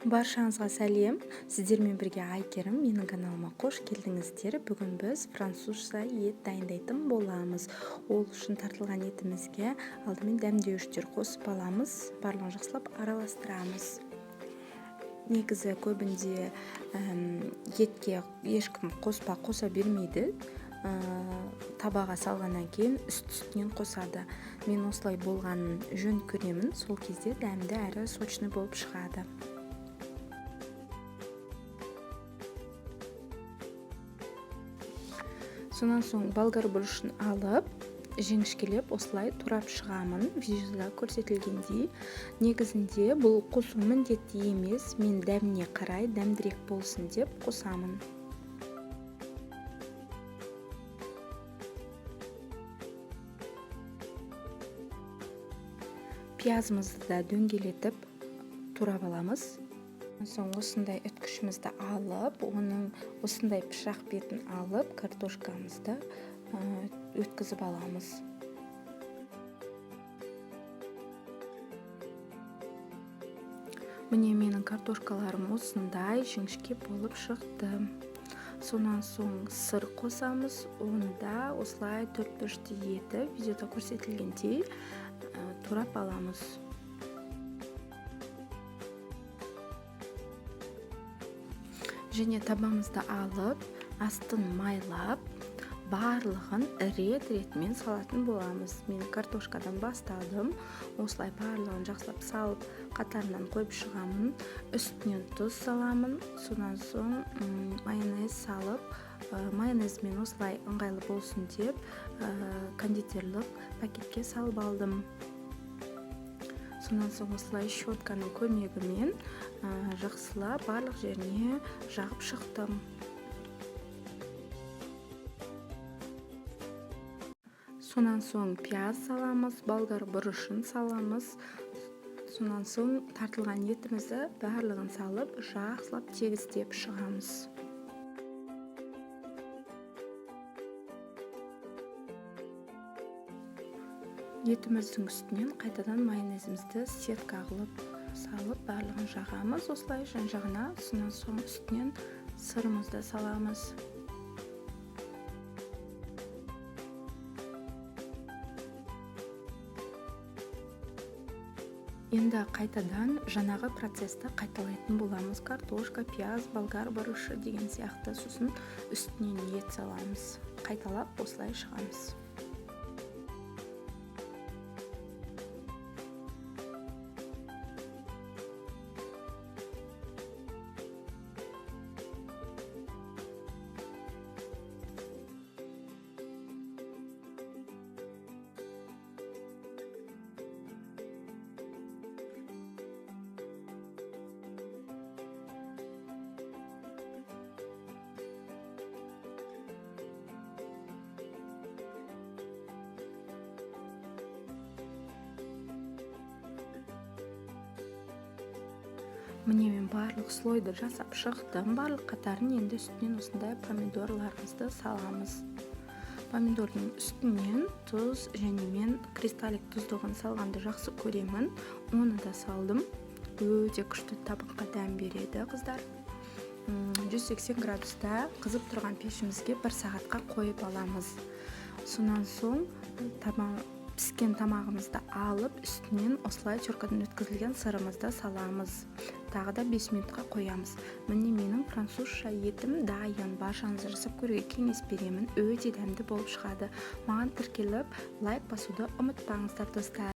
Баршаңызға сәлем. Сіздермен бірге Айкерім, менің каналыма қош келдіңіздер. Бүгін біз французша ет дайындайтын боламыз. Ол үшін тартылған етімізге алдымен дәмдеуіштер қосып аламыз. Барлығын жақсылап араластырамыз. Негізі көбінде етке ешкім қоса бермейді. Табаға салғаннан кейін үстінен қосады. Мен осылай болғанын жөн көремін. Сол кезде дәмді әрі сочный болып шығады. Сонан соң болгар бұрышын алып, жіңішкелеп осылай турап шығамын. Видеода көрсетілгендей. Негізінде бұл қосу міндетті емес, мен дәміне қарай дәмдірек болсын деп қосамын. Пиязымызды да дөңгелетіп турап аламыз. Соң осындай үткішімізді алып, оның осындай пышақ бетін алып, картошкамызды өткізіп аламыз. Міне менің картошкаларым осындай жіңішке болып шықты. Сонан соң сыр қосамыз, оны да осылай төрт-бұрышты етіп, видеода көрсетілгендей турап аламыз. Және табамызды алып, астын майлап, барлығын рет-ретмен салатын боламыз. Мен картошкадан бастадым. Осылай барлығын жақсылап салып, қатарынан қойып шығамын. Үстінен тұз саламын. Сонан соң майонез салып, майонезмен осылай ыңғайлы болсын деп кондитерлік пакетке салып алдым. Сонан соң осылай щетканың көмегімен жақсылап барлық жеріне жағып шықтым. Сонан соң пияз саламыз, болгар бұрышын саламыз. Сонан соң тартылған етімізді барлығын салып, жақсылап тегістеп шығамыз. Етіміздің үстінен қайтадан майонезімізді сетка қылып салып, барлығын жағамыз. Осылай жан-жағына, сонан соң үстінен сырымызды саламыз. Енді қайтадан жаңағы процесті қайталайтын боламыз. Картошка, пияз, болгар бұрышы деген сияқты. Сосын үстінен ет саламыз. Қайталап осылай шығамыз. Міне мен барлық слойды жасап шықтым. Барлық қатарын енді үстінен осындай помидорларымызды саламыз. Помидордың үстінен тұз және мен кристаллик тұздығын салғанды жақсы көремін. Оны да салдым. Өте күшті табаққа дәм береді, қыздар. 180 градуста қызып тұрған пешімізге 1 сағатқа қойып аламыз. Сонан соң піскен тамағымызды алып, үстінен осылай теркадан өткізілген сырымызды саламыз. Тағы да 5 минутқа қоямыз. Міне менің французша етім дайын. Баршаңызға жасап көруге кеңес беремін. Өте дәмді болып шығады. Маған тіркеліп, лайк басуды ұмытпаңыздар, достар.